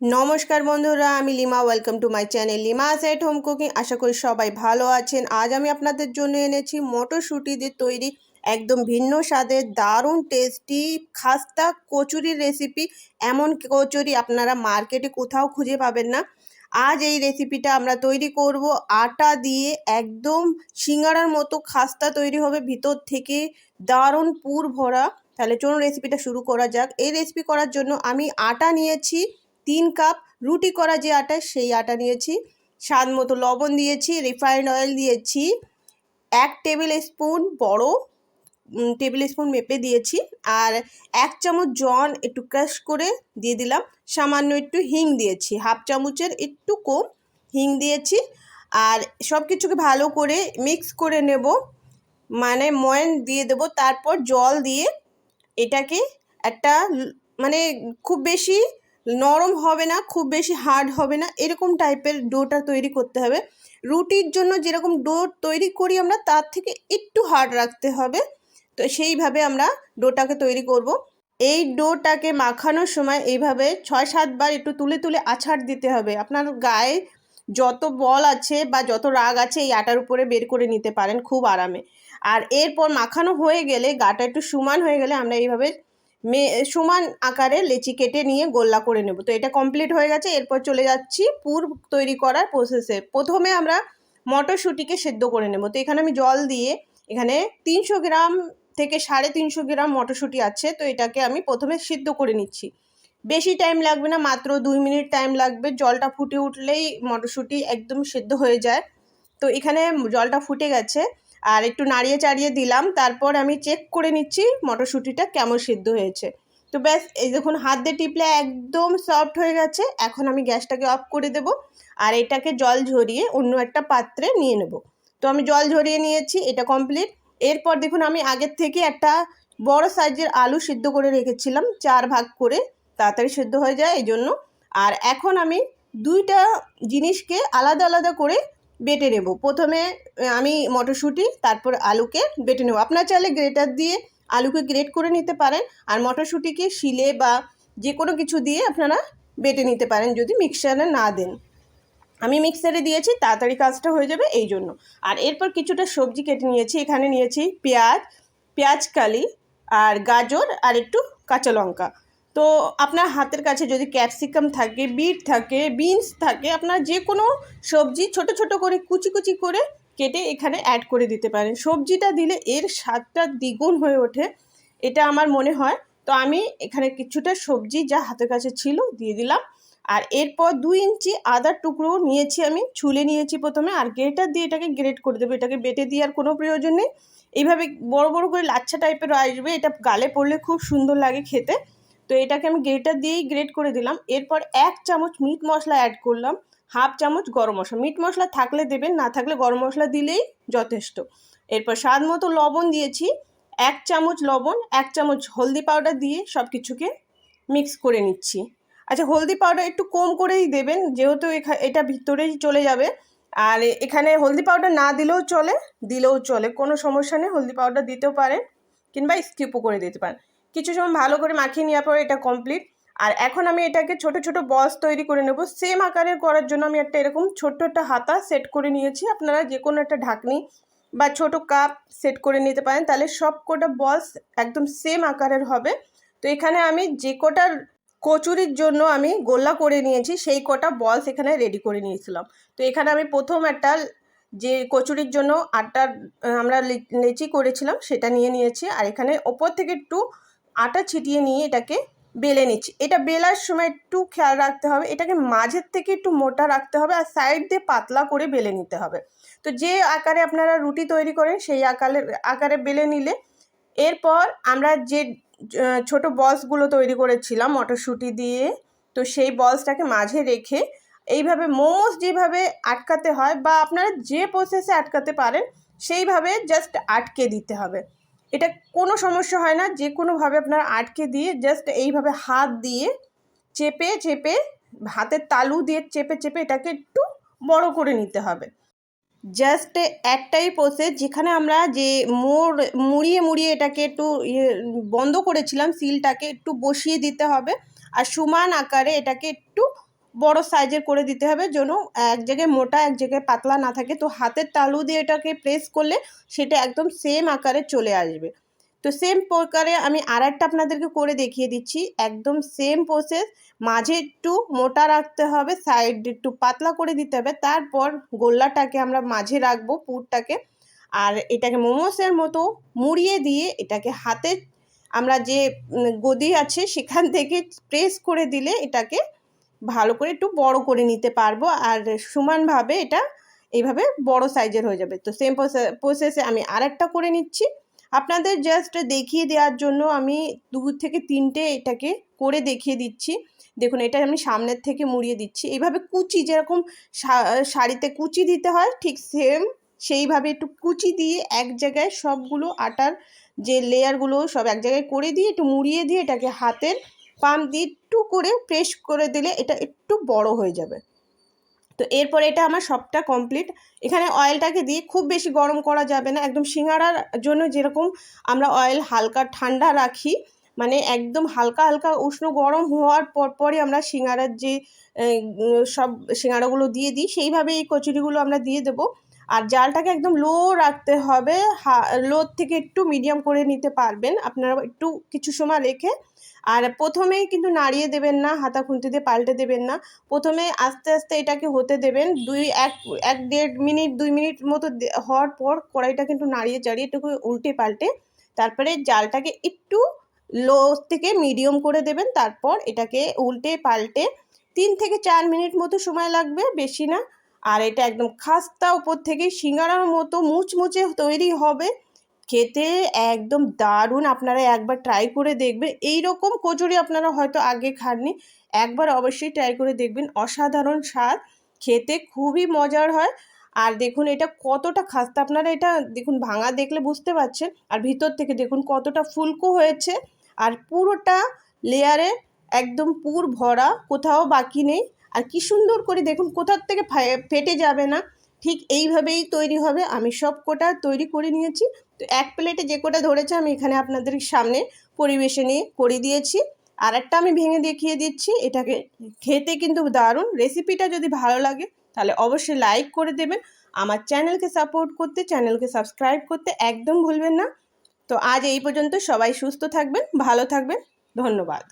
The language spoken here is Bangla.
নমস্কার বন্ধুরা, আমি Lima. Welcome to my channel Lima's at home cooking. আশা করি সবাই ভালো আছেন। আজ আমি আপনাদের জন্য এনেছি মটরশুঁটি দিয়ে তৈরি একদম ভিন্ন স্বাদের দারুণ টেস্টি খাস্তা কচুরির রেসিপি। এমন কচুরি আপনারা মার্কেটে কোথাও খুঁজে পাবেন না। আজ এই রেসিপিটা আমরা তৈরি করব আটা দিয়ে। একদম সিঙ্গারার মতো খাস্তা তৈরি হবে, ভিতর থেকে দারুণ পুর ভরা। তাহলে চলুন রেসিপিটা শুরু করা যাক। এই রেসিপি করার জন্য আমি আটা নিয়েছি 3 কাপ। রুটি করা যে আটা, সেই আটা নিয়েছি। স্বাদ মতো লবণ দিয়েছি, রিফাইন্ড অয়েল দিয়েছি 1 টেবিল স্পুন, বড় টেবিল স্পুন মেপে দিয়েছি। আর 1 চামচ জন একটু ক্রাশ করে দিয়ে দিলাম। সামান্য একটু হিং দিয়েছি, হাফ চামচের একটু কম হিং দিয়েছি। আর সব কিছুকে ভালো করে মিক্স করে নেব, মানে ময়ান দিয়ে দেবো। তারপর জল দিয়ে এটাকে একটা মানে খুব বেশি নরম হবে না, খুব বেশি হার্ড হবে না, এরকম টাইপের ডোটা তৈরি করতে হবে। রুটির জন্য যেরকম ডো তৈরি করি আমরা, তার থেকে একটু হার্ড রাখতে হবে। তো সেইভাবে আমরা ডোটাকে তৈরি করব। এই ডোটাকে মাখানোর সময় এইভাবে 6-7 বার একটু তুলে তুলে আছাড় দিতে হবে। আপনার গায়ে যত বল আছে বা যত রাগ আছে এই আটার উপরে বের করে নিতে পারেন খুব আরামে। আর এরপর মাখানো হয়ে গেলে, গাটা একটু সমান হয়ে গেলে, আমরা এইভাবে সমান আকারে লেচি কেটে নিয়ে গোল্লা করে নেব। তো এটা কমপ্লিট হয়ে গেছে। এরপর চলে যাচ্ছি পুর তৈরি করার প্রসেসে। প্রথমে আমরা মটরশুঁটিকে সেদ্ধ করে নেব। তো এখানে আমি জল দিয়ে, এখানে 300 গ্রাম থেকে 350 গ্রাম মটরশুঁটি আছে। তো এটাকে আমি প্রথমে সিদ্ধ করে নিচ্ছি। বেশি টাইম লাগবে না, মাত্র 2 মিনিট টাইম লাগবে। জলটা ফুটে উঠলেই মটরশুঁটি একদম সেদ্ধ হয়ে যায়। তো এখানে জলটা ফুটে গেছে, আর একটু নাড়িয়ে চাড়িয়ে দিলাম। তারপর আমি চেক করে নিচ্ছি মটরশুঁটিটা কেমন সিদ্ধ হয়েছে। তো ব্যাস, এই দেখুন হাত দিয়ে টিপলে একদম সফট হয়ে গেছে। এখন আমি গ্যাসটাকে অফ করে দেব, আর এটাকে জল ঝরিয়ে অন্য একটা পাত্রে নিয়ে নেব। তো আমি জল ঝরিয়ে নিয়েছি, এটা কমপ্লিট। এরপর দেখুন আমি আগের থেকে একটা বড় সাইজের আলু সিদ্ধ করে রেখেছিলাম, 4 ভাগ করে, তাড়াতাড়ি সিদ্ধ হয়ে যায় এই জন্য। আর এখন আমি দুইটা জিনিসকে আলাদা আলাদা করে বেটে নেব। প্রথমে আমি মটরশুঁটি, তারপর আলুকে বেটে নেব। আপনার চাইলে গ্রেটার দিয়ে আলুকে গ্রেট করে নিতে পারেন, আর মটরশুঁটিকে শিলে বা যে কোনো কিছু দিয়ে আপনারা বেটে নিতে পারেন যদি মিক্সারে না দেন। আমি মিক্সারে দিয়েছি, তাড়াতাড়ি কাজটা হয়ে যাবে এই জন্য। আর এরপর কিছুটা সবজি কেটে নিয়েছি। এখানে নিয়েছি পেঁয়াজ কালি, আর গাজর, আর একটু কাঁচা লঙ্কা। তো আপনার হাতের কাছে যদি ক্যাপসিকাম থাকে, বিট থাকে, বিনস থাকে, আপনার যে কোনো সবজি ছোট ছোট করে কুচি কুচি করে কেটে এখানে অ্যাড করে দিতে পারেন। সবজিটা দিলে এর স্বাদটা দ্বিগুণ হয়ে ওঠে, এটা আমার মনে হয়। তো আমি এখানে কিছুটা সবজি যা হাতের কাছে ছিল দিয়ে দিলাম। আর এরপর 2 ইঞ্চি আদার টুকরো নিয়েছি, আমি ছুলে নিয়েছি প্রথমে। আর গ্রেটার দিয়ে এটাকে গ্রেট করে দেবো। এটাকে বেটে দিয়ে আর কোনো প্রয়োজন নেই। এইভাবে বড় বড় করে লাচ্ছা টাইপের আসবে, এটা গালে পড়লে খুব সুন্দর লাগে খেতে। তো এটাকে আমি গ্রেটার দিয়েই গ্রেট করে দিলাম। এরপর 1 চামচ মিট মশলা অ্যাড করলাম, হাফ চামচ গরম মশলা। মিট মশলা থাকলে দেবেন, না থাকলে গরম মশলা দিলেই যথেষ্ট। এরপর স্বাদ মতো লবণ দিয়েছি, 1 চামচ লবণ, 1 চামচ হলদি পাউডার দিয়ে সব কিছুকে মিক্স করে নিচ্ছি। আচ্ছা, হলদি পাউডার একটু কম করেই দেবেন, যেহেতু এটা ভিতরেই চলে যাবে। আর এখানে হলদি পাউডার না দিলেও চলে, দিলেও চলে, কোনো সমস্যা নেই। হলদি পাউডার দিতেও পারেন, কিংবা স্কিপও করে দিতে পারেন। কিছু সময় ভালো করে মাখিয়ে নেওয়ার পরে এটা কমপ্লিট। আর এখন আমি এটাকে ছোট ছোট বলস তৈরি করে নেব। সেম আকারের করার জন্য আমি একটা এরকম ছোট্ট একটা হাতা সেট করে নিয়েছি। আপনারা যে কোনো একটা ঢাকনি বা ছোট কাপ সেট করে নিতে পারেন, তাহলে সব কটা বলস একদম সেম আকারের হবে। তো এখানে আমি যে কটার কচুরির জন্য আমি গোল্লা করে নিয়েছি, সেই কটা বলস এখানে রেডি করে নিয়েছিলাম। তো এখানে আমি প্রথম একটা যে কচুরির জন্য আটার আমরা লেচি করেছিলাম সেটা নিয়ে নিয়েছি। আর এখানে ওপর থেকে একটু আটা ছিটিয়ে নিয়ে এটাকে বেলে নিচ্ছি। এটা বেলার সময় একটু খেয়াল রাখতে হবে, এটাকে মাঝের থেকে একটু মোটা রাখতে হবে, আর সাইড দিয়ে পাতলা করে বেলে নিতে হবে। তো যে আকারে আপনারা রুটি তৈরি করেন সেই আকারে বেলে নিলে, এরপর আমরা যে ছোট বলসগুলো তৈরি করেছিলাম মটরশুঁটি দিয়ে, তো সেই বলসটাকে মাঝে রেখে এইভাবে মোমোস যেভাবে আটকাতে হয়, বা আপনারা যে প্রসেসে আটকাতে পারেন সেইভাবে জাস্ট আটকে দিতে হবে। এটা কোনো সমস্যা হয় না, যে কোনোভাবে আপনারা আটকে দিয়ে জাস্ট এইভাবে হাত দিয়ে চেপে চেপে, হাতের তালু দিয়ে চেপে চেপে এটাকে একটু বড় করে নিতে হবে। জাস্ট একটাই প্রসেস, যেখানে আমরা যে মুড়িয়ে মুড়িয়ে এটাকে একটু বন্ধ করেছিলাম, সিলটাকে একটু বসিয়ে দিতে হবে। আর সমান আকারে এটাকে একটু বড় সাইজের করে দিতে হবে, যেন এক জায়গায় মোটা এক জায়গায় পাতলা না থাকে। তো হাতের তালু দিয়ে এটাকে প্রেস করলে সেটা একদম সেম আকারে চলে আসবে। তো সেম প্রকারে আমি আরেকটা আপনাদেরকে করে দেখিয়ে দিচ্ছি, একদম সেম প্রসেস। মাঝে একটু মোটা রাখতে হবে, সাইড একটু পাতলা করে দিতে হবে, তারপর গোল্লাটাকে আমরা মাঝে রাখবো পুরটাকে, আর এটাকে মোমোসের মতো মুড়িয়ে দিয়ে এটাকে হাতে আমরা যে গদি আছে সেখান থেকে প্রেস করে দিলে এটাকে ভালো করে একটু বড় করে নিতে পারবো, আর সমানভাবে এটা এইভাবে বড় সাইজের হয়ে যাবে। তো সেম প্রসেসে আমি আরেকটা করে নিচ্ছি আপনাদের জাস্ট দেখিয়ে দেওয়ার জন্য। আমি 2 থেকে 3টে এটাকে করে দেখিয়ে দিচ্ছি। দেখুন, এটা আমি সামনের থেকে মুড়িয়ে দিচ্ছি, এইভাবে কুচি যেরকম শাড়িতে কুচি দিতে হয় ঠিক সেম সেইভাবে একটু কুচি দিয়ে এক জায়গায় সবগুলো আটার যে লেয়ারগুলো সব এক জায়গায় করে দিয়ে একটু মুড়িয়ে দিয়ে এটাকে হাতের পাম্প দিয়ে একটু করে প্রেস করে দিলে এটা একটু বড় হয়ে যাবে। তো এরপরে এটা আমার সবটা কমপ্লিট। এখানে অয়েলটাকে দিয়ে খুব বেশি গরম করা যাবে না, একদম সিঙ্গাড়ার জন্য যেরকম আমরা অয়েল হালকা ঠান্ডা রাখি, মানে একদম হালকা হালকা উষ্ণ গরম হওয়ার পরপরই আমরা সিঙ্গাড়ার যে সব সিঙ্গাড়াগুলো দিয়ে দিই, সেইভাবে এই কচুরিগুলো আমরা দিয়ে দেবো। আর জালটাকে একদম লো রাখতে হবে, লো থেকে একটু মিডিয়াম করে নিতে পারবেন আপনারা, একটু কিছু সময় রেখে। আর প্রথমেই কিন্তু নাড়িয়ে দেবেন না, হাতা খুন্তি দিয়ে পাল্টে দেবেন না, প্রথমে আস্তে আস্তে এটাকে হতে দেবেন। 1-1.5 মিনিট 2 মিনিট মতো হওয়ার পর কড়াইটা কিন্তু নাড়িয়ে চাড়িয়ে একটু উল্টে পাল্টে তারপরে জালটাকে একটু লো থেকে মিডিয়াম করে দেবেন। তারপর এটাকে উল্টে পাল্টে 3 থেকে 4 মিনিট মতো সময় লাগবে, বেশি না। আর এটা একদম খাস্তা উপর থেকে সিঙ্গারার মতো মুচমুচে তৈরি হবে, খেতে একদম দারুণ। আপনারা একবার ট্রাই করে দেখবেন, এই রকম কচুরি আপনারা হয়তো আগে খাননি, একবার অবশ্যই ট্রাই করে দেখবেন, অসাধারণ স্বাদ, খেতে খুবই মজার হয়। আর দেখুন এটা কতটা খাস্তা, আপনারা এটা দেখুন ভাঙা দেখলে বুঝতে পারছেন, আর ভিতর থেকে দেখুন কতটা ফুলকো হয়েছে, আর পুরোটা লেয়ারে একদম পুর ভরা, কোথাও বাকি নেই। আর কি সুন্দর করে দেখুন, কোথার থেকে ফেটে যাবে না, ঠিক এইভাবেই তৈরি হবে। আমি সব কোটা তৈরি করে নিয়েছি। তো এক প্লেটে যে কোটা ধরেছে আমি এখানে আপনাদের সামনে পরিবেশনে করে দিয়েছি। আর একটা আমি ভেঙে দেখিয়ে দিচ্ছি, এটাকে খেতে কিন্তু দারুণ। রেসিপিটা যদি ভালো লাগে তাহলে অবশ্যই লাইক করে দেবেন, আমার চ্যানেলকে সাপোর্ট করতে, চ্যানেলকে সাবস্ক্রাইব করতে একদম ভুলবেন না। তো আজ এই পর্যন্ত, সবাই সুস্থ থাকবেন, ভালো থাকবেন, ধন্যবাদ।